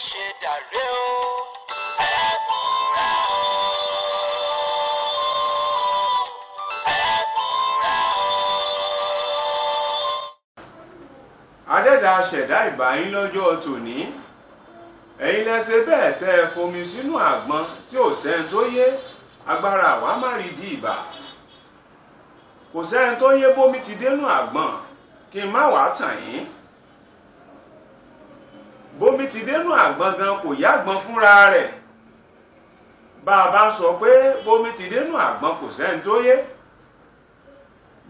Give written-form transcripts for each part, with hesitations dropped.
ṣe dàrẹ́ o. Ẹ fura o. Ẹ fura o. Adẹ́dà ṣẹ̀dá ìbà yín lọ́jọ́ tòní. Ẹ̀yin lẹ́sẹ̀ bẹ́ẹ̀ tẹ́ ẹ fomi sínú àgbọn tí ò sẹ́ni tó yé agbára àwa má rí di ìbà. Kò sẹ́ni tó yé bómi ti dénú àgbọn kí n má wàá tàn yín. Bómi ti dénú àgbọn gan kò yágbọn fúnra rẹ̀. Bá a bá sọ pé bómi ti dénú àgbọn kò sẹ́ni tó yé.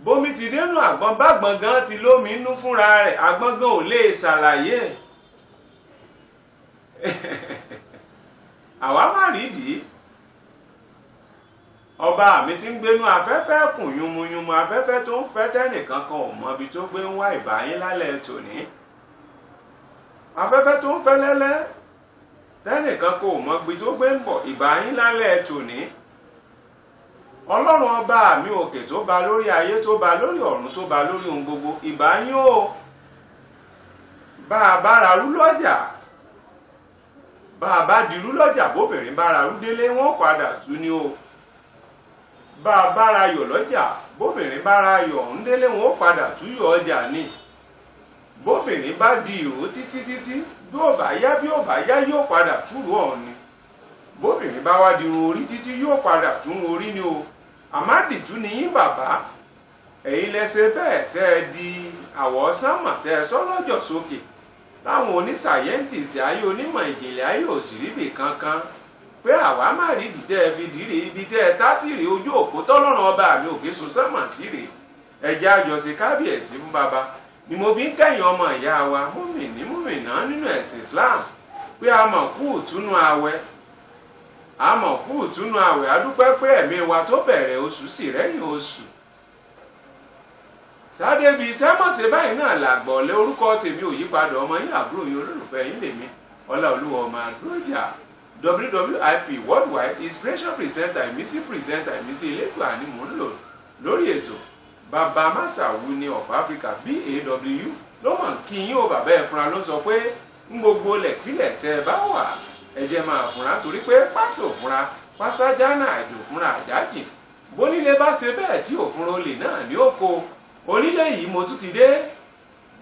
Bómi ti dénú àgbọn bágbọn gan ti lómi inú fúnra rẹ̀ àgbọn gan ò lè ṣàlàyé. Àwa má rídìí. Ọba mi ti ń gbénú afẹ́fẹ́ kùn yunmuyunmu afẹ́fẹ́ tó ń fẹ́ tẹ́nìkan kan ò mọ ibi tó gbé ń wá ìbà yín lálẹ́ tòní. Afẹ́fẹ́ tó ń fẹ́ lẹ́lẹ́ tẹ́nìkan kò mọ ibi tó gbé ń bọ̀ ìbà yín lálẹ́ tòní. Ọlọ́run ọba mi òkè tó ba lórí ayé tó ba lórí ọ̀run tó ba lórí ohun gbogbo ìbà yín o. Bá a bá ra rú lọ́jà bá a bá dirú lọ́jà bóbìnrin bá ra rú délé wọ́n padà tú ni o. Bá a bá ra yọ̀ lọ́jà bóbìnrin bá ra yọ̀ ọ̀hún délé wọ́n padà tú yọ̀ ọjà ni. Bóbìnrin bá di ìró títí títí bí ó bá yá yóò padà túrú ọ̀hún ni. Bóbìnrin bá wá dirun orí títí yóò padà tún orí ni o. Àmádìtú ni yín bàbá. Ẹ̀yin lẹ́sẹ̀ bẹ́ẹ̀ tẹ́ ẹ di àwọ̀ sánmà tẹ́ ẹ sọ lọ́jọ́ sókè. Láwọn onísàyẹ́ǹtìsì ayé onímọ̀ ìjìnlẹ̀ ayé òsìríbì kankan pé àwa má rí ìdí tẹ́ ẹ fi dìrè ibi tẹ́ ẹ tá sí rèé ojú òpó tọ́lọ́run ọba mi òkè so sánmà sí rèé. Ẹjẹ́ àjọṣe kábíyèsí fún baba ni mo fi ń kẹ́yìn ọmọ ìyá wa múmìnà nínú ẹ̀sìn Islam pé a mọ̀ kú ìtúnú àwẹ̀ adúpẹ́ pé ẹ̀mí wa tó bẹ̀rẹ̀ oṣù sì rẹ́yìn oṣù. Sádébí iṣẹ́ mọ̀ṣẹ́ báyìí náà làgbọ̀ lé orúkọ tèmi ò yípadà ọmọ yín àbúrò yín olólùfẹ́ yín lèmi Ọláolúwa ọmọ Adójà WWIP worldwide inspiration presenter ìmísí presenter ìmísí elétò ni mò ń lò lórí ètò Bàbá Máṣàwù ní of Africa BAW ló mọ̀ kí yín ò bàbá ẹ̀ fúnra ló sọ pé ń gbogbo lẹ̀kílẹ̀ tẹ́ ẹ bá wà ẹ jẹ́ máa fúnra torí pé pásò fúnra pásájánà àjò fúnra àjájì bónílé bá ṣe bẹ́ẹ̀ tí òfúnra olè náà ní oko onílé yìí mo tún ti dé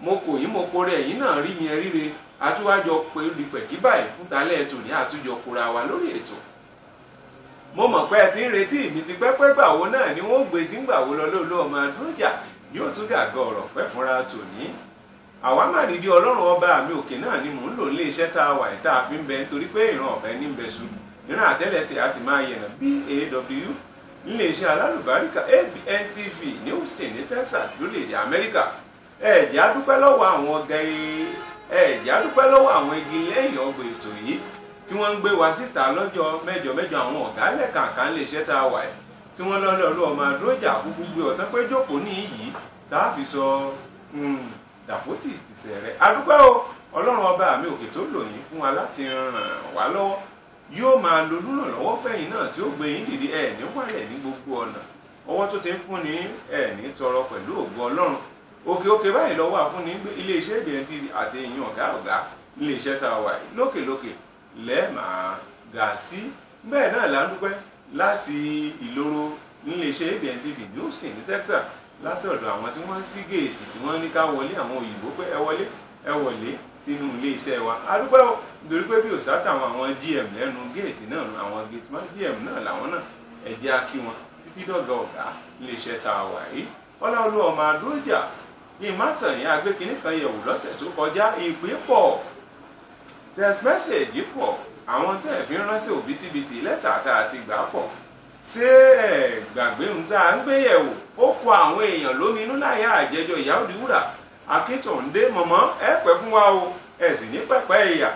mo kò yín mo kórè ẹ̀yìn náà rí mi ẹríre àtúwájọ pé olùpẹ̀kí báyìí fún talẹ́ ètò ní àtúnjọ kóra wa lórí ètò. Mo mọ̀ pé ẹ ti ń retí mi ti pẹ́pẹ́ gbàwo náà ni wọ́n gbé sí gbàwo lọ lóòlù ọmọ Adójà yóò tún gàgọ́ ọ̀rọ̀ fẹ́ fúnra tòní. Àwa má rí di Ọlọ́run ọba mi òkè náà ni mò ń lò nílé iṣẹ́ tá a wà tá a fi ń bẹ nítorí pé ìran ọ̀bẹ ní bẹ̀ṣù ìran àtẹ́lẹsẹ̀ a sì máa yẹ̀nà BAW nílé iṣẹ́ alálùbáríkà ABN TV ní Houston ní Texas lórílẹ̀‐èdè Amẹ́ríkà. Ẹ̀jẹ̀ adúpẹ́ lọ́wọ́ àwọn igi lẹ́yìn ọgbà ètò yìí tí wọ́n ń gbé wa síta lọ́jọ́ mẹ́jọ àwọn ọ̀gá lẹ́kàǹkà nílé iṣẹ́ tá a wà tí wọ́n lọ́lọ́lú ọmọ Adójà kúkú gbé ọ̀tán pé jókòó ní yìí tá a fi sọ dàpótì tìṣẹ̀ rẹ̀. Adúpẹ́ o Ọlọ́run ọba mi òkè tó lò yín fún wa láti ràn wá lọ́wọ́ yóò máa lo lúrànlọ́wọ́ fẹ̀yìn náà tí ó gbé yín dìde ẹ̀ ní wàlẹ̀ ní gbogbo ọ̀nà ọwọ́ tó ti ń fún ní ẹ̀ ní tọrọ pẹ̀lú ògo Ọlọ́run òkè báyìí lọ́wọ́ àfúnni iléeṣẹ́ ABN TV àti ìyìn ọ̀gá iléeṣẹ́ tá a wà lókè lẹ́ẹ̀máa gà sí. Bẹ́ẹ̀ náà là ń dúpẹ́ láti Ìloro níléeṣẹ́ ABN TV ní Houston ní Texas látọ̀dọ̀ àwọn tí wọ́n ṣí géètì tí wọ́n ní ká wọlé àwọn òyìnbó pé ẹ wọlé sínú iléeṣẹ́ wa. Adúpẹ́ o nítorí pé bí ò sátàwọn àwọn GM lẹ́nu géètì náà àwọn gateman GM náà làwọn náà ẹ jẹ́ á kí wọn títí dọ̀gá ọ̀gá iléeṣẹ́ tá a wà yìí. Ọláolúwa ọmọ Adójà ìmátàn yẹn agbékiní kan yẹ̀wò lọ́sẹ̀ tó kọjá ìpè pọ̀ text message pọ̀ àwọn tẹ́ ẹ̀ fi ránṣẹ́ òbítíbitì lẹ́tà tá a ti gbà pọ̀ ṣé ẹ gbàgbé ń tá a ń gbé yẹ̀wò ó kọ àwọn èèyàn lóminú láyà àjẹjọ Ìyá Òdìwúrà Akíntọ̀ǹdé mọ̀mọ́ ẹ pẹ́ fún wa o ẹ sì ní pẹ̀pẹ́ ìyà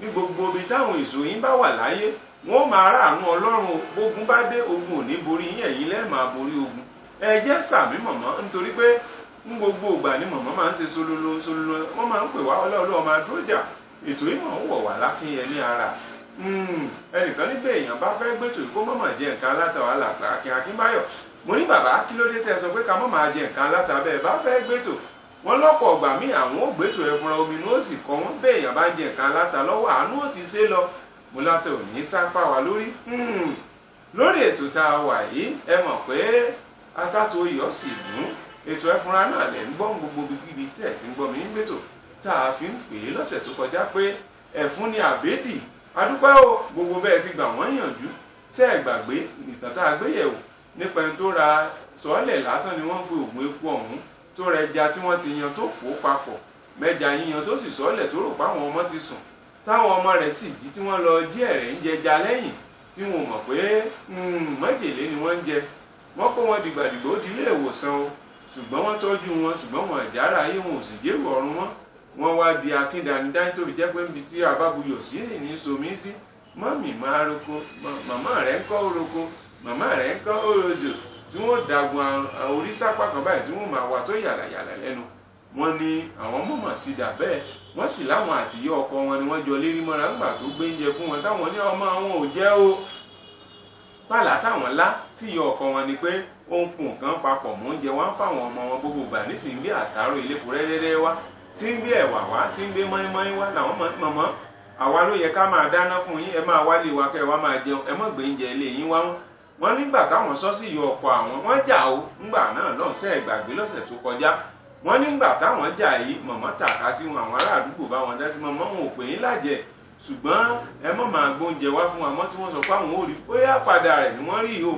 ní gbogbo ibi táwọn èso yín bá wà láyé wọ́n máa ráàánú Ọlọ́run bógun bá dé ogun ò ní borí yín ẹ̀yin lẹ́ẹ̀ máa borí ogun ẹ jẹ́ sàmí mọ̀mọ́ nítorí pé ń gbogbo ìgbà ni mọ̀mọ́ máa ń ṣe sololo wọ́n máa ń pè wá Ọláolúwa ọmọ Adójà ètò ìmọ̀ ń wọ̀ wá lákínyẹmí ara ẹnìkan nígbà èèyàn bá fẹ́ gbẹ́tò kó má máa jẹ nǹkan alátàwà làpá Akínbáyọ̀ mo ní bàbá kí ló dé tẹ́ sọ pé ká má máa jẹ nǹkan alátàbẹ́ bá fẹ́ gbẹ́tò wọ́n lọ́pọ̀ ọgbà míì àwọn ò gbẹ́tò ẹ̀fúnra omi ní ó sì kọ́ wọ́n bẹ́ẹ̀ èèyàn bá ń jẹ nǹkan aláta lọ́wọ́ àánú ò ti ṣe lọ mo látọ̀ ò ní sápá wa lórí. lórí ètò tá a wà yìí ẹ mọ̀ pé atátó iyọ̀ sì mú ètò ẹ̀fúnra náà lẹ̀ ń gbọ́ gbogbo bíbí tẹ̀ tí ń gbọ́ mi ń gbẹ́tò tá a fi ń pè é lọ́sẹ̀ tó kọjá pé ẹ̀fún ni àbédì adúpẹ́ o gbogbo bẹ́ẹ̀ ti gbà wọ́n yànjú ṣé ẹ gbàgbé ìtàn tá a gbé yẹ̀wò nípa ẹni tó ra sọ́ọ̀lẹ̀ lásán ni wọ́n ń pe ògùn epo ọ̀hún tó rẹ ẹja tí wọ́n ti yan tó pò papọ̀ mẹ́ja yíyan tó sì sọ́ọ̀lẹ̀ tó rò pé àwọn ọmọ ti sùn táwọn ọmọ rẹ̀ sì jí tí wọ́n lọ jí ẹ̀rẹ̀ ń jẹja lẹ́yìn tí wọn mọ̀ pé májèlé ni wọ́n ń jẹ wọ́n kó wọn dìgbàdìgbà ó di ilé ìwòsàn o ṣùgbọ́n wọ́n tọ́jú wọn ṣùgbọ́n wọn ìjára ayé wọn ò sì jẹ́rù ọ̀run wọn wọ́n wá di akíndanidání tó fi jẹ́ pé níbi tí abábuyọ̀ sí ní somi sí mọ́mì máa roko màmá rẹ̀ ń kọ́ oroko màmá rẹ̀ ń kọ́ òròjò tí wọ́n dagun orí sápá kan báyìí tí wọ́n máa wà tó yàlàyàlà lẹ́nu wọ́n ní àwọn mọ̀mọ́ ti dà bẹ́ẹ̀ wọ́n sì láwọn àtìyé ọkọ wọn ni wọ́n jọ lérí mọ́ra ńgbà tó gbé oúnjẹ fún wọn táwọn ní ọmọ àwọn ò jẹ́ o pàlà táwọn lá sí ìyá ọkọ wọn ni pé ó ń kun nǹkan papọ̀ mọ́ oúnjẹ wọn fáwọn ọmọ wọn gbogbo gbà nísìnyí bí àsáró ìlépo rẹ́rẹ́rẹ́ wá tí ń gbé ẹ̀wà wá tí ń gbé mọ́ínmọ́ín wá làwọn mọ̀mọ́ àwa ló yẹ ká máa dáná fún yín ẹ máa wálé wa kẹ́ ẹ wá máa jẹun ẹ mọ̀ gbé oúnjẹ ilé yín wá wọn nígbà táwọn sọ sí ìyá ọkọ àwọn wọn jà o ńgbà náà lọ́sẹ̀ ìgbàgbé lọ́sẹ̀ tó kọjá wọn nígbà táwọn jà yìí mọ̀mọ́ tàka sí wọn àwọn ará àdúgbò bá wọn dá sí mọ̀mọ́ wọn ò pè yín lájẹ ṣùgbọ́n ẹ mọ̀ máa gbóúnjẹ wá fún wọn tí wọ́n sọ pé àwọn ò rí bóyá padà rẹ̀ ni wọ́n rí o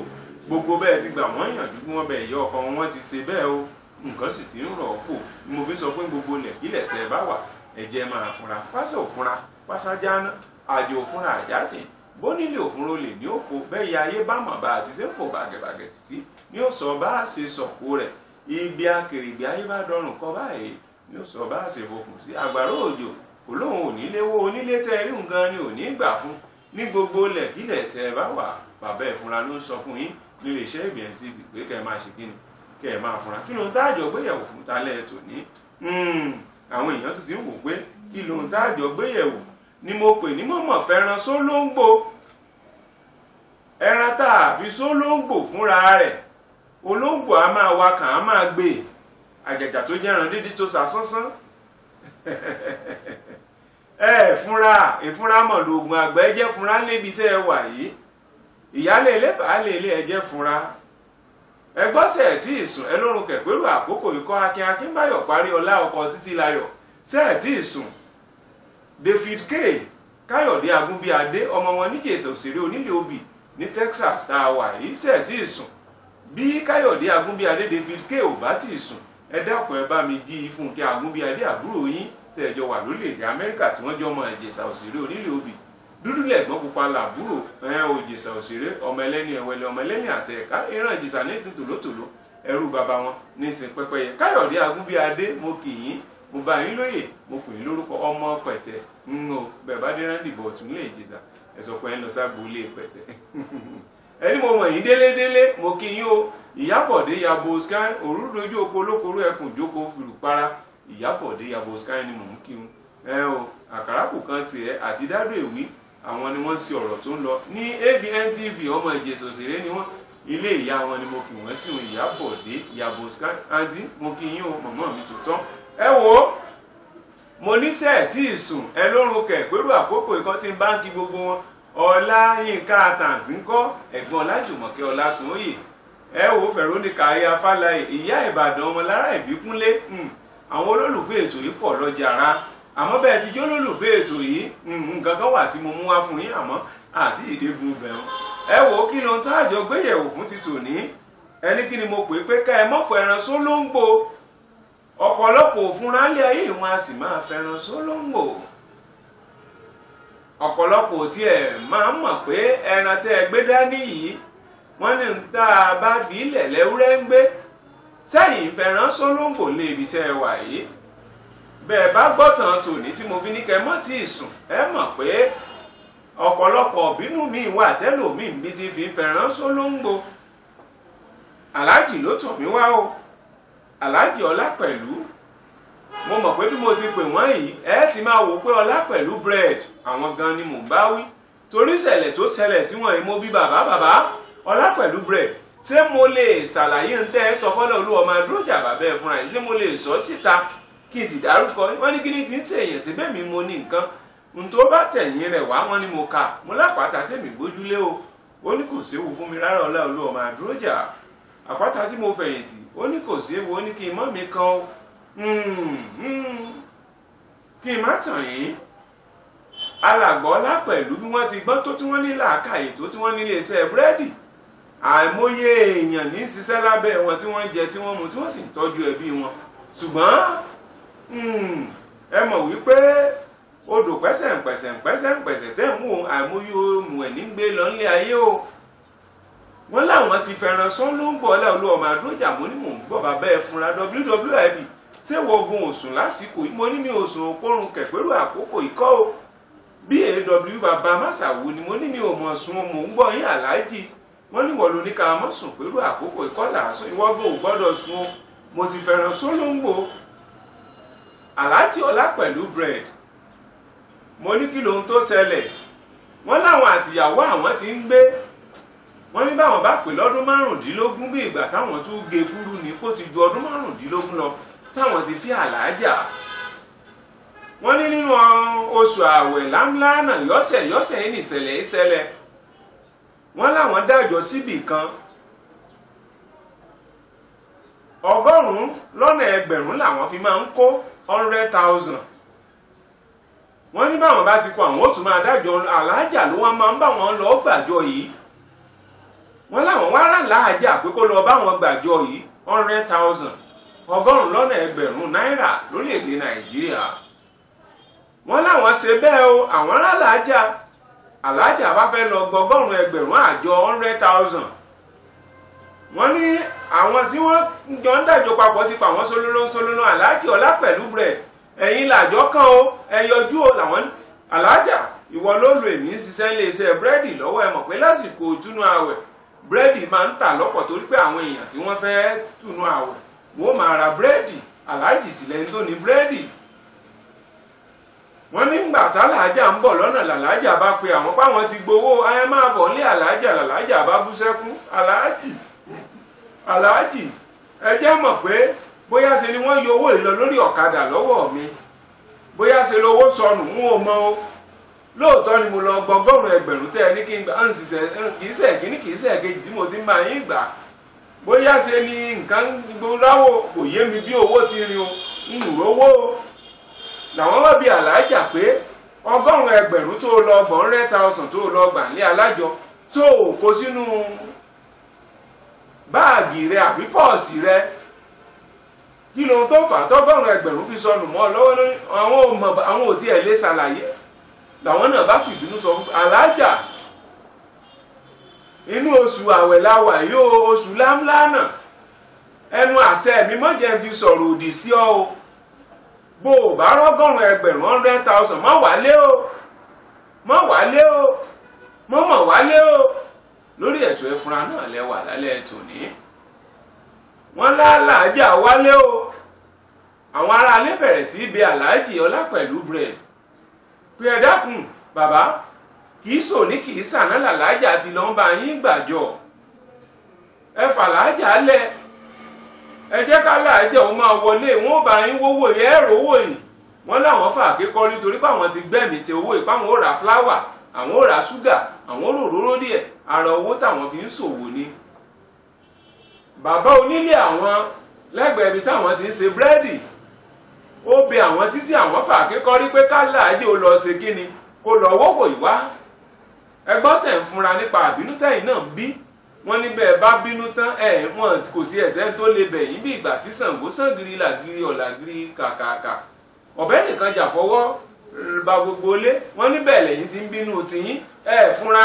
gbogbo bẹ́ẹ̀ ti gbà wọ́n yànjú bí wọ́n bẹ ìyá ọkọ wọn ti ṣe bẹ́ẹ̀ o nǹkan sì ti ń rọ̀ ọ́ pò ni mo fi sọ pé gbogbo ilẹ̀ tẹ́ ẹ bá wà ẹ jẹ́ máa fúnra pásá òfúnra pásá jáná àjò òfúnra àjájìn bónílé òfúnra olè ní òkò bẹ́ẹ̀ ya ayé bá mọ̀ bá àti ṣe ń fò bàgẹ̀bàgẹ̀ títí ní ó sọ bá a ṣe sọ̀kò rẹ̀ ibi akèrègbè ayé bá dọrùn kọ báyìí ní ó sọ bá a ṣe fòkùn sí àgbàrá òjò kò lóun ò ní léwó onílé tẹ́ rí nǹkan ni ò ní gbà fún ní gbogbo lẹ̀kílẹ̀ tẹ́ ẹ bá wà bàbá ẹ̀ fúnra ló ń sọ fún yín nílé iṣẹ́ ìgbìyànjú ti pé kẹ́ ẹ máa ṣe kíni kẹ́ ẹ máa fúnra kí ló ń dájọ́ gbéyẹ̀wò fún talẹ́ tòní àwọn èèyàn tó ti ń wò pé kí ló ń dájọ́ gbéyẹ̀wò ni mo pè ní mọ̀mọ́ fẹ́ràn sólóńgbò ẹran tá a fi sólóńgbò fúnra rẹ̀ olóńgbò á máa wa kàn á máa gbé àjàjà tó jẹ́ran dídí tó sàsánsán fúnra ìfúnra mọ̀ lóògùn àgbà ẹ jẹ́ fúnra lébi tẹ́ ẹ wà yìí ìyálé ilé baálé ilé ẹ jẹ́ fúnra ẹgbọ́sẹ̀ tí ìsùn ẹ lórun kẹ̀pẹ́rù àkókò ikọ́ akin akínbáyọ̀ parí ọlá ọkọ̀ títí láyọ̀ sẹ́ẹ̀ tí ìsùn David K Káyọ̀dé Agúnbíadé ọmọ wọn níjẹ̀ṣà òṣèré onílé obì ní Texas tá a wà yìí sẹ́ẹ̀ tí ìsùn bí Káyọ̀dé Agúnbíadé David K ò bá tí ìsùn ẹ dákun ẹ bá mi jí Fúnkẹ́ Agúnbíadé àbúrò yín tẹ́ ẹ jọ wà lórílẹ̀‐èdè Amẹ́ríkà tí wọ́n jọ ọmọ ìjẹ̀ṣà òṣèré onílé obì dúdú lẹ̀gbọ́n pupa làbúrò òjèṣà òṣèré ọmọ ẹlẹ́ni ẹ̀wẹ̀lẹ̀ ọmọ ẹlẹ́ni àti ẹ̀ka ìran ìjẹ̀ṣà nísìn tòlótòló ẹrú bàbá wọn nísìn pẹ́pẹ́yẹ Káyọ̀dé Agúnbíadé mo kì yín mo bá yín lóyè mo pè yín lórúkọ ọmọ pẹ̀tẹ́ bẹ́ẹ̀ bá dé rándìbò ọ̀tún lè jẹ̀ṣà ẹ̀sọ̀ pé ń lọ sábò lè pẹ̀tẹ́ ẹni mo mọ̀ yín délédélé mo kì yín o Ìyábọ̀dé Yabo Sky òrùlójú oko olókoró ẹkùn jókòó fìrùpara Ìyábọ̀dé Yabo Sky ni mò ń kí wọn àkàràkù kan tiẹ̀ àti dádò èwí àwọn ni wọ́n ń ṣe ọ̀rọ̀ tó ń lọ ní ABN TV ọmọ ìjẹ̀ṣà òṣèré ni wọ́n ilé ìyá wọn ni mo kì wọ́n sí wọn Ìyábọ̀dé Yabo Sky àǹtí mo kí yín o mọ̀mọ́ mi tó tán ẹ wò ó mo níṣẹ́ tí ìsùn ẹ lórun kẹ̀pẹ́rù àkókò ikọ́ tí ń bá ń kí gbogbo wọn Ọláyínká Àtàǹsí ń kọ́ ẹ̀gbọ́n Ọlájùmọ̀kẹ́ Ọlásùnóyè ẹ wò ó Veronica aya Fáláyé ìyá Ìbàdàn ọmọ Lára Ìbíkúnlé àwọn olólùfẹ́ ètò yìí pọ̀ lọ́jà ara àmọ́ bẹ́ẹ̀ ti jó lólùfẹ́ ètò yìí nǹkan kan wà tí mo mú wá fún yín àmọ́ àti ìdébùn bẹ̀rù ẹ wò ó kí ló ń tá àjọ gbéyẹ̀wò fún ti tòní ẹni kí ni mo pè é pé ká ẹ mọ́ fẹ́ràn sólóńgbò ọ̀pọ̀lọpọ̀ òfúnra lé ayé wọn a sì máa fẹ́ràn sólóńgbò ọ̀pọ̀lọpọ̀ tí ẹ máa ń mọ̀ pé ẹran tẹ́ ẹ gbé dání yìí wọ́n ní ń tá a bá fi ilẹ̀ lẹ́wúrẹ́ ń gbé sẹ́yìn fẹ́ràn sólóńgbò lé ibi tẹ́ ẹ wà yìí bẹ́ẹ̀ bá gbọ́tàn tòní tí mo fi ní kẹ́ mọ́ tí ì sùn ẹ mọ̀ pé ọ̀pọ̀lọpọ̀ bínú mi wà tẹ́lòmíì bí ti fi fẹ́ràn sólóńgbò aláàjì ló tọ̀ mí wá o aláàjì Ọlápẹ̀lú mo mọ̀ pé bí mo ti pè wọ́n yìí ẹ ti máa wò pé Ọlápẹ̀lú bread àwọn gan ni mò ń bá wí torí ìṣẹ̀lẹ̀ tó ṣẹlẹ̀ sí wọn yìí mo bí bàbá Ọlápẹ̀lú bread ṣé mo lè ṣàlàyé ń tẹ́ sọ fọ́lọ́ olúwa máa dúró jà bàbá ẹ̀ fúnra yìí ṣé mo lè sọ síta kí n sì dárúkọ wọ́n ní kí ni ti ń ṣèyàn síbẹ̀ mi mo ní nǹkan n tó bá tẹ̀yìn rẹ̀ wá wọ́n ní mo kà mo lápáta tèmi gbójúlé o ó ní kò séwu fún mi rárá ọlá olúwa máa dúró jà àpáta tí mo fẹ̀yìntì ó ní kò séwu ó ní kí n mọ́ mi kan o kí n má tàn yín alàgbọ́lá pẹ̀lú bí wọ́n ti gbọ́n tó tí wọ́n ní làákàyè tó tí wọ́n ní iléeṣẹ́ búrẹ́dì àìmọye èèyàn ní ṣiṣẹ́ lábẹ́ wọn tí wọ́n jẹ tí wọ́n mu tí wọ́n sì ń tọ́jú ẹbí wọn ṣùgbọ́n ẹ mọ̀ wípé odò pẹ́sẹ̀ǹpẹ̀sẹ̀ tẹ́ ń wo àìmọye ohun ẹ̀ ní gbé lọ nílé ayé o wọ́n láwọn ti fẹ́ràn sán ló ń bọ̀ ọlá olúwa máa dúró jà mo ní mò ń gbọ́ bàbá ẹ fúnra WWIB ṣé wọ́gun òsùn lásìkò yìí mo ní mi òsùn òpórun kẹ̀pẹ́rù àkókò ìkọ́ o bí AW bàbá máṣàwò ni mo ní mi ò mọ̀ sùn mò ń gbọ́ yín aláàjì wọ́n ní wọ́n ló ní ká mọ́ sùn pẹ̀lú àkókò ìkọlà ìwọ́gbọ́ ò gbọ́dọ̀ sùn mo ti fẹ́ràn sólóńgbò aláàjì ọlá pẹ̀lú bread mo ní kí lóhun tó ṣẹlẹ̀ wọ́n láwọn àtìyàwó àwọn ti ń gbé wọ́n ní báwọn bá pè lọ́dún márùndínlógún bí ìgbà táwọn tún gé kúrú ní kó ti ju ọdún márùndínlógún lọ táwọn ti fi àlàájà wọ́n ní nínú oṣù ààwẹ̀ lámlánà yọ́sẹ̀ ní ìṣẹ̀lẹ̀ wọ́n láwọn dájọ́ síbì kan 100 lọ́nà ẹgbẹ̀rún làwọn fi máa ń kó 100,000 wọ́n ní báwọn bá ti kó àwọn ó tún máa dájọ́ àlàájà ló wọ́n máa ń bá wọn lọ gbàjọ yìí wọ́n láwọn wá rà láàjà pé kó lọ bá wọn gbàjọ yìí 100,000 100 lọ́nà ẹgbẹ̀rún náírà lórílẹ̀‐èdè Nàìjíríà wọ́n láwọn ṣe bẹ́ẹ̀ o àwọn rà láàjà aláàjà bá fẹ́ lọ gbọgọ́rùn ẹgbẹ̀rún àjọ 100,000 wọ́n ní àwọn tí wọ́n jọ ń dájọ́ papọ̀ ti pa wọ́n sólóló aláàjì ọlá pẹ̀lú bread ẹ̀yin làjọ kan o ẹ yọjú o làwọn aláàjà ìwọ ló lo èmi ń ṣiṣẹ́ iléeṣẹ́ búrẹ́dì lọ́wọ́ ẹ mọ̀ pé lásìkò túnú àwẹ̀ búrẹ́dì máa ń tà lọ́pọ̀ torí pé àwọn èèyàn tí wọ́n fẹ́ túnú àwẹ̀ wọ́n máa ra búrẹ́dì aláàjì sì lẹ́ni tó ní búrẹ́dì wọ́n nígbà tálàájà ń bọ̀ lọ́nà làlájà bá pe àwọn páwọn ti gbowó ayé máa bọ̀ ní àlájà làlájà bá bú sẹ́kún aláàjì ẹ jẹ́ mọ̀ pé bóyá ṣe ni wọ́n yọ owó ìlọ lórí ọ̀kadà lọ́wọ́ mi bóyá ṣe lówó sọnù mú o mọ́ o lóòótọ́ ni mo lọ gbọgọ́rùn ẹgbẹ̀rún tẹ́ ẹ ní kí n gbà ń ṣiṣẹ́ kì í ṣe kíní kì í ṣe kejì tí mo ti máa yín gbà bóyá ṣe ni nǹkan gbóláwò kò yé mi bí owó ti rin o ń rówó o làwọn wá bí àlàájà pé 100 ẹgbẹ̀rún tó lọ 100,000 tó lọ gbà ní alájọ tó kó sínú báàgì rẹ àbí pọ́ọ̀sì rẹ kí lóhun tó fà 100 ẹgbẹ̀rún fi sọnù mọ́ lọ́wọ́ lórí àwọn ò tiẹ̀ lè ṣàlàyé làwọn náà bá fìbínú sọ àlàájà inú oṣù àwẹ̀ láwà yóò oṣù lámlánà ẹnu àṣẹ mi mọ́jẹ́ fi sọ̀rọ̀ òdì sí ọ o bó o bá 100 ẹgbẹ̀rún 100,000 mọ́ wálé o mọ́ wálé o lórí ètò ẹ̀fúnra náà lẹ́wà lálẹ́ ètò ní wọ́n láàlájà wálé o àwọn ará alẹ́ bẹ̀rẹ̀ sí ibi àlájì ọlá pẹ̀lú bread pé ẹ dákun bàbá kìí sò ní kìí sàná làlájà ti lọ ń bá yín gbàjọ ẹ fàlájà lẹ ẹ jẹ́ ká láàjẹ́ òun máa wọlé wọ́n bá yín wówó ẹ̀rọ owó yìí wọ́n láwọn fà kékọ́rí torí pé àwọn ti gbẹ̀mí tẹ owó ìpáwọn ó ra fúláwà àwọn ó ra ṣúgà àwọn ó ròróró díẹ̀ ara owó táwọn fi ń ṣòwò ni bàbá onílé àwọn lẹ́gbẹ̀ẹ́ ibi táwọn ti ń ṣe búrẹ́dì ó bẹ àwọn títí àwọn fà kékọ́rí pé ká láàjẹ́ ó lọ ṣe kíni kó lọ wọ́wọ́ ìwá ẹgbọ́n sẹ̀ ń fúnra nípa àbínú tẹ̀yìn náà bí wọ́n ní bẹ́ẹ̀ bá bínú tán wọ́n kò tí ẹ̀sẹ̀ tó lè bẹ̀yìn bí ìgbà tí Ṣàngó sàngírí làgírí ọ̀làgírí kàkàkà ọ̀bẹ nìkan jà fọwọ́ ba gbogbo lé wọ́n ní bẹ́ẹ̀ lẹ́yìn tí ń bínú tiyín fúnra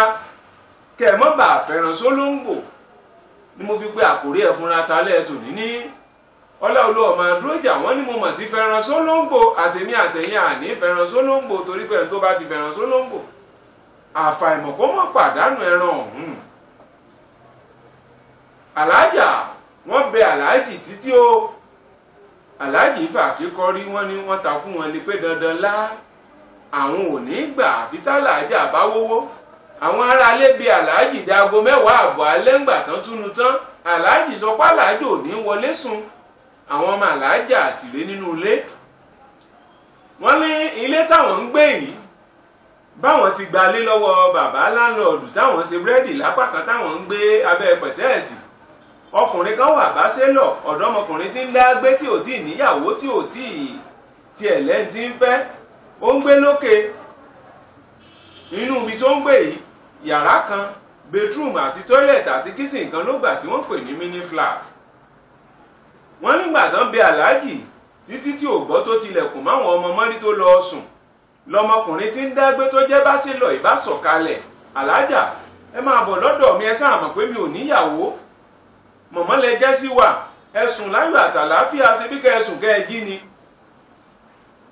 kẹ́ mọ́ bà fẹ́ràn sólóńgbò ni mo fi pé àkórí fúnra talẹ́ tòní ní Ọláolú ọmọ Adúrójà wọ́n ní mo mọ̀ ti fẹ́ràn sólóńgbò àtẹ̀mí àtẹ̀yìn àní fẹ́ràn sólóńgbò torí pé tó bá ti fẹ́ràn sólóńgbò àfàìmọ̀ kó mọ̀ pàdánù ẹran ọ̀hún aláàjà wọ́n bẹ aláàjì títí o aláàjì fà kíkọrí wọ́n ní wọ́n takú wọn lè pé dandan lá àwọn ò ní gbà àfi tálàájà bá wówó àwọn aráalé bíi aláàjì dago 10:30 alẹ́ ńgbà tán túnú tán aláàjì sọ pé aláàjì ò ní wọlé sùn àwọn ọmọ aláàjà àsìrè nínú ilé. wọ́n ní ilé táwọn ń gbé yìí báwọn ti gbalé lọ́wọ́ bàbá láńlọ́ọ̀dù táwọn ṣe búrẹ́dì lápá kan táwọn ń gbé abẹ́ pẹ̀tẹ́ẹ̀sì. ọkùnrin kan wà bá sélọ̀ ọ̀dọ́mọkùnrin tí ń dá gbé tí ò tí ì níyàwó tí ò tí ì tiẹ̀ lẹ́ni tí ń fẹ́ ó ń gbé lókè inú ibi tó ń gbé yìí yàrá kan bedroom àti toilet àti kitchen kan ló gbà tí wọ́n pè ní mini flat. wọ́n nígbà tán bẹ aláàjì títí tí ò gbọ́ tó tilẹ̀kùn máwọn ọmọ mọ́rí tó lọ sùn lọmọkùnrin tí ń dágbé tó jẹ́ bá sí lọ ìbá sọ̀kalẹ̀ aláàjà ẹ máa bọ̀ lọ́dọ̀ mi ẹ sáà mọ̀ pé mi ò níyàwó mọ̀mọ́ lẹ jẹ́ sí wà ẹ sùn láyọ̀ àtàlàáfíà ṣe bí kẹ́ ẹ sùn kẹ́ ẹ jí ni.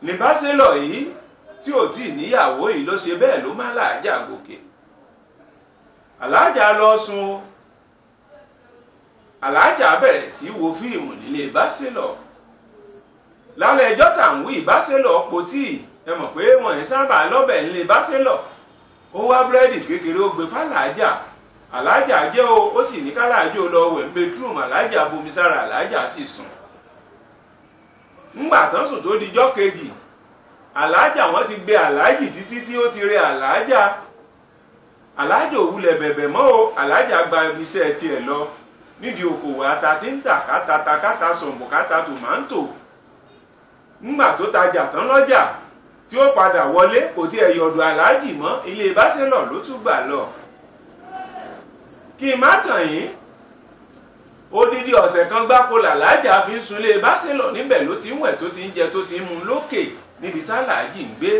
ní bá sí lọ yìí tí ò tí ì níyàwó yìí ló ṣe bẹ́ẹ̀ ló má làájà gòkè aláàjà lọ sùn aláàjà bẹ̀rẹ̀ sí wo fíìmù nílé Bachelor lálẹ́ ẹjọ́ tàǹwì Bachelor potí ẹ mọ̀ pé wọ́n ń sábà lọ́bẹ̀ nílé Bachelor ó wá búrẹ́dì kékeré ó gbé fàlàájà aláàjà jẹ́ ó sì ní kálàájò lọ wẹ̀ ń bedroom aláàjà bomi sára aláàjà sì sùn. ńgbà tán sùn tó dijọ́ kejì aláàjà wọ́n ti gbé aláàjì títí tí ó ti rẹ aláàjà òwúlẹ̀ bẹ̀bẹ̀ mọ́ o aláàjà gba ibi iṣẹ́ tiẹ̀ lọ nídìí okòwò ata tí ń tà káta sọ̀mù káta tòmátò. ńgbà tó tajà tán lọ́jà tí ó padà wọlé kò tiẹ̀ yọ̀dọ̀ aláàjì mọ́ ilé Bachelor ló tún gbà lọ. kí n má tàn yín odidi ọ̀sẹ̀ kan gbáko làlájà fi ń sunlé Bachelor níbẹ̀ ló ti ń wẹ̀ tó ti ń jẹ tó ti ń mu lókè níbi táláàjì ń gbé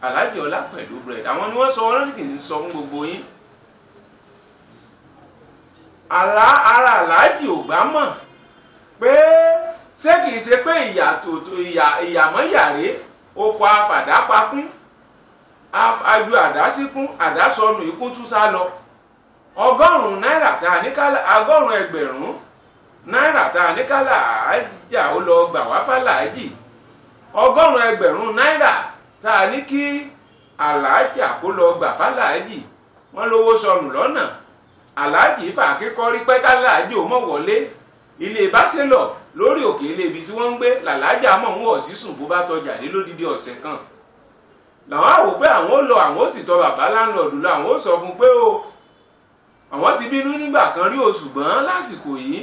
aláàjì ọlá pẹ̀lú bread àwọn ni wọ́n sọ wọn kì í sọ fún gbogbo yín. ara aláàjì ò gbá mọ̀ pé ṣé kìí ṣe pé ìyàmọ́yàrá oko afàdápakún aju àdásíkún àdásọnù ikú tún sá lọ. 100 náírà tá a ní kálá 100 ẹgbẹ̀rún náírà tá a ní kálá àjà ó lọ gbà wá fàlàájì 100 ẹgbẹ̀rún náírà tá a ní kí àlàájà kó lọ gbà fàlàájì wọ́n lówó sọnù lọ́nà àlàájì fàákékọ́rí pẹ́ kálàájì ò mọ̀ wọlé ilé Bachelor lórí òkè ilé ibi tí wọ́n ń gbé làlájà mọ̀ ń wọ̀ sí sùn bó bá tọjà ní lódìdí ọ̀sẹ̀ kan làwọn àwò pé àwọn ó lọ àwọn ó sì tọ bàbá láńlọ́ọ̀dù lọ àwọn ó sọ fún pé o àwọn ti bínú nígbà kan rí o ṣùgbọ́n lásìkò yìí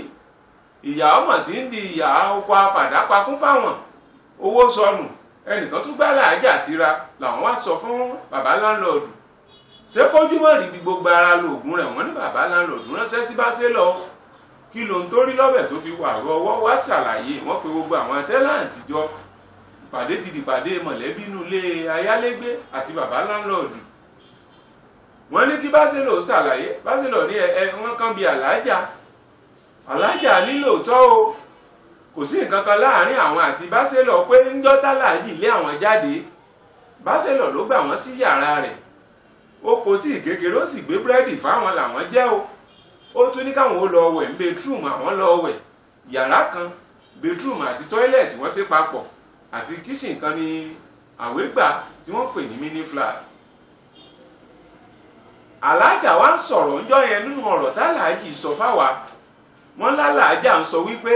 ìyá ọmọ tí ń di ìyá oko afàdápakún fáwọn owó sọnù ẹnìkan tún gbá làájà tira làwọn wá sọ fún bàbá láńlọ́ọ̀dù ṣé kójúmọ́ rí bí gbogbo ara lóògùn rẹ̀ wọ́n ní bàbá láńlọ́ọ̀dù ránṣẹ́ sí Bachelor kí ló ń torí lọ́bẹ̀ tó fi wà rọwọ́ wá ṣàlàyé wọ́n pe gbogbo àwọn tẹ́láǹtì jọ ìpàdé ti dìpàdé mọ̀lẹ́bí inú ilé ayálégbé àti bàbá láńlọ́ọ̀dù wọ́n ní kí Bachelor ṣàlàyé Bachelor ní wọ́n kàn bí aláàjà nílòótọ́ o kò sí nǹkan kan láàrin àwọn àti Bachelor pé ńjọ́ táláàjì lé àwọn jáde Bachelor ló gbà wọ́n sí yàrá rẹ̀ ó kò tí ì kékeré ó sì gbé búrẹ́dì fáwọn làwọn jẹ́ o ó tún ní káwọn ó lọ wẹ̀ ń bedroom àwọn lọ wẹ̀ yàrá kan bedroom àti toilet wọ́n ṣe papọ̀ àti kitchen kan ní àwégbà tí wọ́n pè ní mini flat. aláàjà wa ń sọ̀rọ̀ ńjọ́ yẹn nínú ọ̀rọ̀ táláàjì sọ fáwa wọ́n lálàájà ń sọ wípé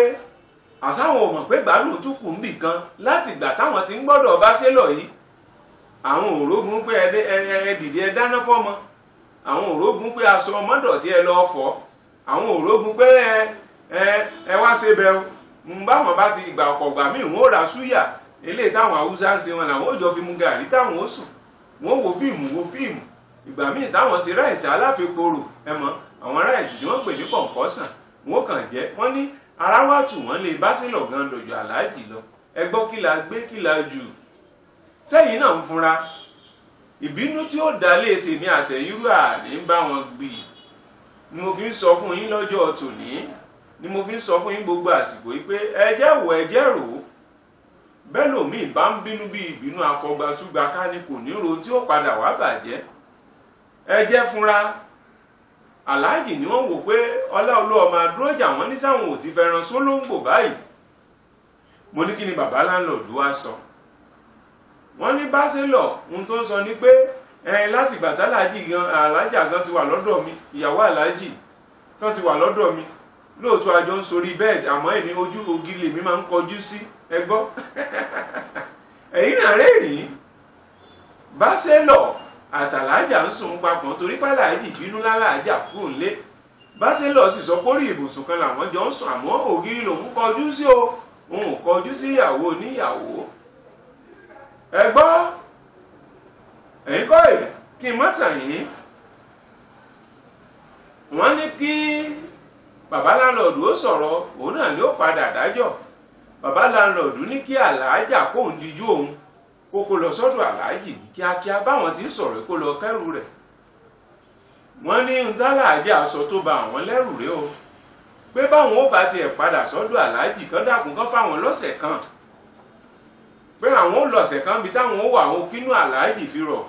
àsáwọn ò mọ̀ pé gbádùn tún kù ń bì kan láti ìgbà táwọn ti ń gbọ́dọ̀ Bachelor yìí àwọn òrógùn pé ẹ dìde ẹ dáná fọ́mọ àwọn òrógùn pé aṣọ ọmọdọ̀tí ẹ lọ fọ̀ àwọn òrógùn pé ẹ wá ṣe bẹ́ẹ̀ ń báwọn bá ti ìgbà ọ̀pọ̀gbà míì wọ́n ó ra súyà eléyìí táwọn haúsá ń ṣe wọn làwọn ó jọ fi mu gàrí táwọn ó sùn wọ́n wo fíìmù ìgbà míì táwọn ṣe ráìsì aláfiporo ẹ mọ̀ àwọn ráìsì tí wọ́n pè ní kọ̀ǹkọ́sàn wọ́n kàn jẹ́ wọ́n ní ara wá tù wọ́n lé Bachelor gan dòjò aláàjì lọ ẹ gbọ́ kí la gbé kí la jù sẹ́yìn náà ń funra ìbínú tí ó dá lé tèmi àtẹ̀yìnrú àní ń bá wọn gbì ni mo fi ń sọ fún yín lọ́jọ́ tòní ni mo fi ń sọ fún yín gbogbo àsìkò yìí pé ẹjẹ́ wò ẹjẹ́ rò ó bẹ́ẹ̀ lòmíì bá ń bínú bí ìbínú akọgbàtúgba ká ní kò ní ro tí ó padà wá bàjẹ́ ẹjẹ́ fúnra aláàjì ni wọ́n wò pé ọláolú ọmọ adúrójà wọn ní sáwọn ò ti fẹ́ràn sólóńgbò báyìí mo ní kí ni bàbá láńlọ́ọ̀dù wá sọ wọ́n ní Bachelor ohun tó ń sọ ni pé láti ìgbà tí alájà gan ti wà lọ́dọ̀ mi, ìyàwó aláàjì tán ti wà lọ́dọ̀ mi, lóòótọ́ àjọ ń sorí bẹ́ẹ̀dì àmọ́ èmi ojú ògiri lèmi máa ń kọjú sí ẹgbọ́. ẹ̀yin náà rẹ́rìn-ín báṣẹ́lọ̀ àtàlájà ń sùn papọ̀ torí pàlájì bínú lálàájà kúrò ńlé. báṣẹ́lọ̀ sì sọ pórí ibùsùn kan làwọn jọ ń sùn àmọ́ ògiri lòun kọjú sí o, òun ò kọjú sí ìyàwó oníyàwó. ẹ gbọ́ ẹ̀yin kọ́ èrè kí n má tàn yín. wọ́n ní kí bàbá láńlọ́ọ̀dù ó sọ̀rọ̀, òun náà ni ó padà dájọ́. bàbá láńlọ́ọ̀dù ní kí àlàájà kóun dijú òun kó lọ sọ́dọ̀ àlàájì kíákíá báwọn ti ń sọ̀rọ̀ kó lọ kẹ́rù rẹ̀. wọ́n ní ntàlàájà sọ tó ba àwọn lẹ́rù rẹ̀ o, pé báwọn ó bá tiẹ̀ padà sọ́dọ̀ àlàájì kan dákun kan fáwọn lọ́sẹ̀ kan, pé àwọn ó lọ́sẹ̀ kan bí táwọn ó wà ó kínú àlàájì fi rọ̀.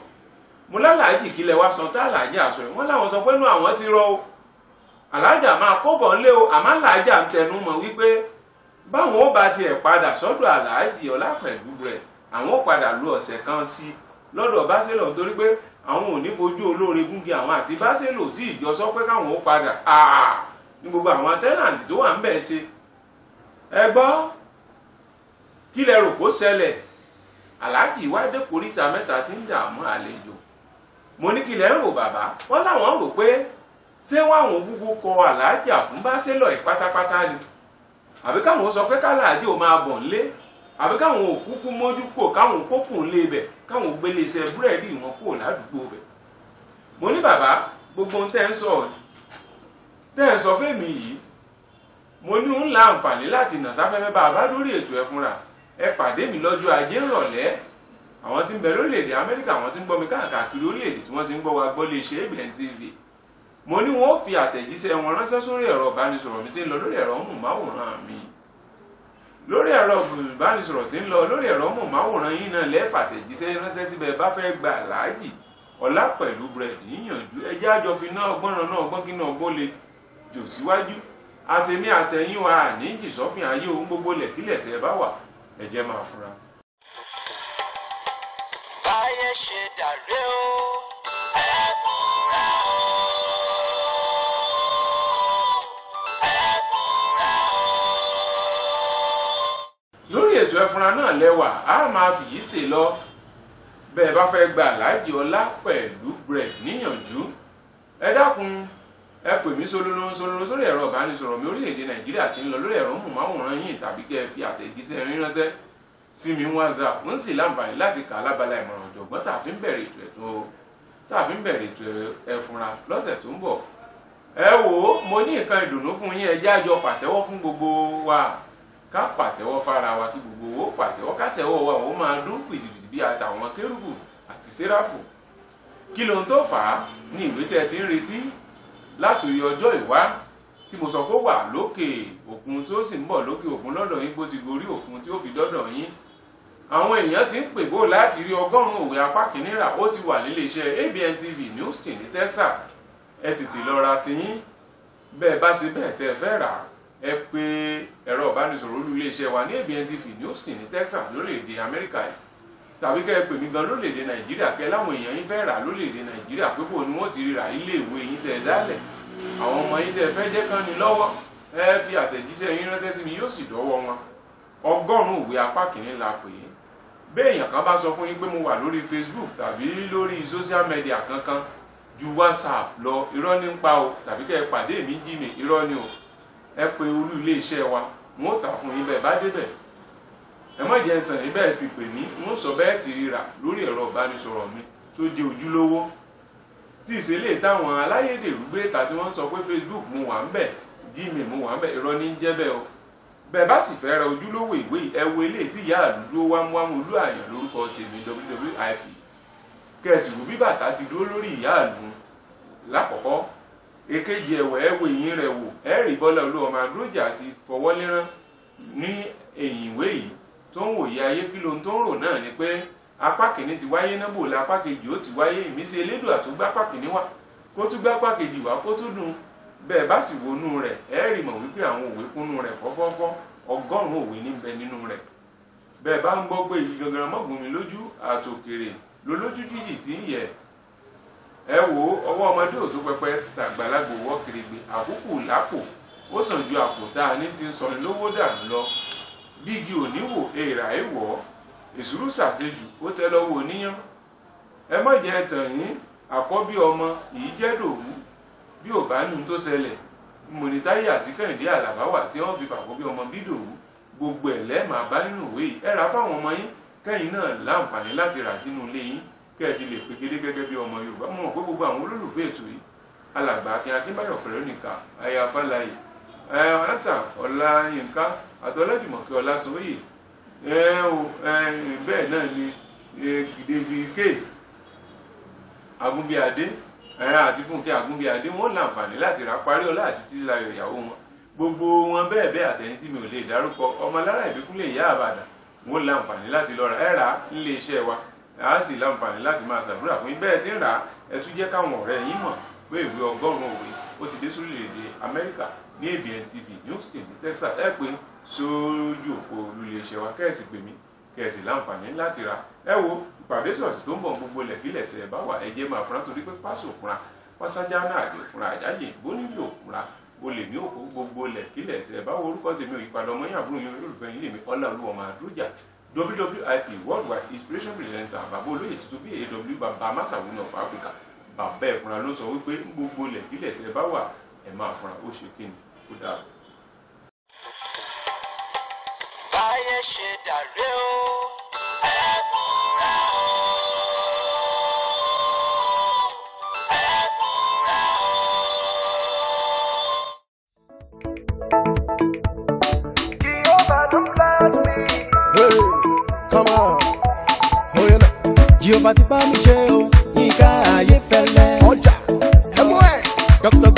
mo lálàájì kílẹ̀ wá sọ tàlàájà sọ wọ́n láwọn sọ pé inú àwọn ti rọ̀ o, àlàájà máa kóbọ̀ ńlé o, àmọ́ àlàájà ń tẹnu mọ́ wípé báwọn ó bá tiẹ̀ padà sọ́dọ̀ àlàájì Ọlápẹ̀lú rẹ̀ àwọn ó padà lo ọ̀sẹ̀ kan sí lọ́dọ̀ báṣẹ́lọ̀ nítorí pé àwọn ò ní fojú olóore gúngi àwọn àti báṣẹ́lọ̀ tí ìjọ sọ pé káwọn ó padà ní gbogbo àwọn tẹ́nàntì tó wà ń bẹ̀ ṣe. ẹ gbọ́ kí lẹ rò kó ṣẹlẹ̀? aláàjì wá dé koríta mẹ́ta tí ń dààmú àlejò. mo ní kí lẹ rò bàbá? wọ́n láwọn rò pé ṣé wọ́n àwọn gbogbo kọ àlàájà fún báṣẹ́lọ̀ ẹ̀ pátápátá ni, àbí káwọn sọ pé kálàájì ò máa bọ̀ ńlé, àbí káwọn òkúkú mójú kò káwọn kókò ń lé ibẹ̀ káwọn gbélé iṣẹ́ búrẹ́dì wọn kò ládùúgbò bẹ̀. mo ní bàbá gbogbo ohun tẹ́ ń sọ fẹ́mi yìí, mo ní ń la àǹfààní láti nà sáfẹ́fẹ́ bá a bá lórí ètò ẹ fúnra. ẹ pàdé mi lọ́jọ́ ajé ìrọ̀lẹ́. àwọn tí ń bẹ lórílẹ̀‐èdè Amẹ́ríkà, àwọn tí ń gbọ́ mi káàkiri orílẹ̀‐èdè tí wọ́n ti ń gbọ́ wa gbọ́ lè ṣe ABN TV. mo ní wọn ó fi àtẹ̀jíṣẹ́ wọn ránṣẹ́ sórí ẹ̀rọ ìbánisọ̀rọ̀ mi tí ń lọ lórí ẹ̀rọ móhùnmáwòrán mi. lórí ẹ̀rọ ìbánisọ̀rọ̀ tí ń lọ lórí ẹ̀rọ móhùnmáwòrán yín náà lẹ́ẹ̀fà àtẹ̀jíṣẹ́ ránṣẹ́ síbẹ̀ bá fẹ́ gba Àlàájì Ọlápẹ̀lú búrẹ́dì yíyànjú. ẹjẹ́ àjọ fi náà gbọ́nràn náà gbọ́n kí náà gbó le jò síwájú. àtẹ̀mí àtẹ̀yìn wa àníjì sọ́fìn ayé ohun gbogbo lẹ̀kílẹ̀ tẹ́ ẹ bá wà ẹjẹ́ máa fura. báyé ṣe dàrú o, ẹ fura o, ẹ fura o. lórí ètò ẹ fura náà lẹ́wà á máa fìyí ṣe lọ. bẹ́ẹ̀ bá fẹ́ gba Àlàájì Ọlápẹ̀lú búrẹ́dì níyànjú, ẹ dákun ẹ pè mí sololo sórí ẹ̀rọ ìbánisọ̀rọ̀ mi orílẹ̀-èdè Nàìjíríà tí ń lọ lórí ẹ̀rọ móhùnmáwòrán yìí, tàbí kẹ́ ẹ fi àtẹ̀jíṣẹ́ rin ránṣẹ́ sí mi WhatsApp. ń sì láǹfààní láti kà á lábala ìmọ̀ràn ọ̀jọ̀gbọ́n tá a fi ń bẹ̀rẹ̀ ètò ẹ fúnra lọ́sẹ̀ tó ń bọ̀. ẹ wò ó, mo ní nǹkan ìdùnnú fún yín. ẹ jẹ́ àjọ pàtẹ́wọ́ fún gbogbo wa, ká pàtẹ́wọ́ fára wa kí gbogbo owó pàtẹ́wọ́ kátẹ́wọ́ wa ó máa dún pìtìpìtì bí àtàwọn kérúbù àti séráfù. kí lóhun tó fà á ní ìwé tẹ́ ti ń retí látòrí ọjọ́ ìwá tí mo sọ pé wà lókè òkun tó sì ń bọ̀ lókè òkun lọ́dọ̀ yín bó ti gorí òkun tí ó fi dọ́dọ̀ yín. àwọn èèyàn ti ń pè bó láti rí 100 òwe apá kìíní rà. ó ti wà nílé iṣẹ́ ABN TV ní Houston ní Texas. ẹ tètè lọ ra tiyín. bẹ́ẹ̀ bá ṣe bẹ́ẹ̀ tẹ́ ẹ fẹ́ rà, ẹ pè ẹ̀rọ ìbánisọ̀rọ̀ olú ilé iṣẹ́ wa ní ABN TV ní Houston ní Texas lórílẹ̀‐èdè Amẹ́ríkà yìí, tàbí kẹ́ ẹ pè mí gan lórílẹ̀‐èdè Nàìjíríà kẹ́ láwọn èèyàn yín fẹ́ rà lórílẹ̀‐èdè Nàìjíríà pé kò ní wọ́n ti rí rà ilé ìwé yín tẹ́ ẹ dálẹ̀, àwọn ọmọ yín tẹ́ ẹ fẹ́ jẹ́ kán ní lọ́wọ́. ẹ fi àtẹ̀jíṣẹ́ yín ránṣẹ́ sí mi, yóò sì dọ́wọ́ wọn. 100 òwe apá kìíní la pè é. béèyàn kan bá sọ fún yín pé mo wà lórí Facebook tàbí lórí social media kankan ju WhatsApp lọ, irọ́ ní ń pa o, tàbí kẹ́ ẹ pàdé mi Gmail, irọ́ ni o. ẹ pe olú ilé iṣẹ́ wa, n ó tà fún yín bẹ́ẹ̀ bá débẹ̀. ẹ má jẹ́ tàn yín bẹ́ẹ̀ sì pè mí, n ó sọ bẹ́ẹ̀ ti ríra lórí ẹ̀rọ ìbánisọ̀rọ̀ mi tó jẹ́ ojúlówó. tí ìṣẹ̀lẹ̀ táwọn aláyédèrú gbé ta tí wọ́n sọ pé Facebook mo wà ń bẹ̀, Gmail mo wà ń bẹ̀, irọ́ ní ń jẹ́ bẹ́ẹ̀ o. bẹ́ẹ̀ bá sì fẹ́ ra ojúlówó ìwé ẹ wo eléyìí tí ìyá àdúdú wámúwámú olú àyàn lórúkọ tèmi WWIP. kẹ̀sì wò bí bàtà ti dúró lórí ìyá àlù lákọ̀ọ́kọ́. èkejì ẹ̀wẹ̀ ẹ wo ìyín rẹ̀ wò, ẹ rí Bọ́lá Olúọmọ Adójà ti fọwọ́ lérán ní ẹ̀yìn ìwé yìí tó ń wòye ayé kí lóhun tó ń rò náà ni pé apá kìíní ti wáyé náà bò lápá kejì ó ti wáyé. ìmísí elédùà tó gbá apá kìíní wá kó tún gbá apá kejì wá kó tún dùn. bẹ́ẹ̀ bá sì wọnú rẹ̀ ẹ rí mọ̀ wípé àwọn òwe kúnnú rẹ̀ fọ́fọ́fọ́ 100 òwe níbẹ̀ nínú rẹ̀. bẹ́ẹ̀ bá ń gbọ́ pé igi gangan mọ́gùn mi lójú àtòkèrè lólójú jíjì tí ń yẹ ẹ wo ọwọ́ ọmọdé ò tó pẹpẹ tàgbàlagbò wọ́ kèrègbè àkókò lápò ó sàn ju àpò tá a ní ti ń sọni lówó dànù lọ bígi òní wò èèrà èèwọ̀ èsúrú ṣàṣejù ó tẹ́ lọ́wọ́ oníyàn ẹ má jẹ́ tàn yín àkọ́bí ọmọ yìí jẹ́ Dòwú bí ò bá nù tó ṣẹlẹ̀ Mọ̀nítàyé àti Kẹ́hìndé Àlàbá wà tí wọ́n fi fàkọ́bí ọmọ bí Dòwú gbogbo ẹ̀ lẹ́ẹ̀ máa bá nínú ìwé yìí ẹ rà fáwọn ọmọ yín kẹ́yìn náà láǹfààní láti rà sínú ilé yín kẹ́ẹ̀sì lè pegedé gẹ́gẹ́ bí ọmọ Yorùbá mọ̀ pé gbogbo àwọn olólùfẹ́ ètò yìí alàgbà Akínbáyọ̀ Fẹ́rọ́nìkà aya Fáláyé ọ̀nàtà Ọláyínká àtọ́lẹ́dìmọ̀kẹ́ Ọlásùnwòye bẹ́ẹ̀ náà ni David K Agúnbíadé àti Fúnkẹ́ Agúnbíadé wọ́n láǹfààní láti rà Paríọlá àti Títílayọ̀ ìyàwó wọn gbogbo wọn bẹ́ẹ̀ bẹ́ẹ̀ àtẹ̀yìn tí mi ò lè dárúkọ ọmọ Lára Ìbíkúnlé ìyá Àbàdàn wọ́n láǹfààní láti lọ rà ẹ rà nílé iṣẹ́ wa a sì láǹfààní láti máa ṣàdúrà fún yín bẹ́ẹ̀ tí ń rà ẹ tún jẹ́ káwọn ọ̀rẹ́ yín mọ̀ pé ìwé 100 òwe ó ti dé sórílẹ̀-èdè Amẹ́ríkà ní ABN TV New Houston ní Texas ẹ pé sójú òpó olùléeṣẹ́ wa kẹ́ẹ̀sì pè mí kẹ́ẹ̀sì láǹfààní láti rà ẹ wo ìpàdé sọ̀tì tó ń bọ̀ gbogbo lẹ̀kílẹ̀ tẹ̀ bá wà ẹ jẹ́ máa fúnra torí pé pásò fúnra pásájá náà àjò fúnra àjájì bónílò fúnra o lè ní òkú gbogbo lẹ̀kílẹ̀ tẹ̀ bá wo orúkọ tèmi òyìnpadà ọmọ yín àbúrò yín olólùfẹ́ yín lèmi Ọláolúwa Màdúrójà WWIP Worldwide Inspiration Presenter bàbá olóyè tuntun bí AW bàbá Masawuni of Africa bàbá ẹ̀ fúnra ló sọ wípé gbogbo lẹ̀kílẹ̀ tẹ̀ bá wà ẹ̀ máa fúnra ó ṣe kíni ó dáa. báyé ṣe dàrẹ́ o ẹ fúnra o ẹ fúnra o. Jehovah don't bless me. Hey, come on. Oh, you know. Jehovah ti bá mi ṣe o, Yínká Ayéfẹ́lẹ́. Ọjà, ẹ mú ẹ. Dr.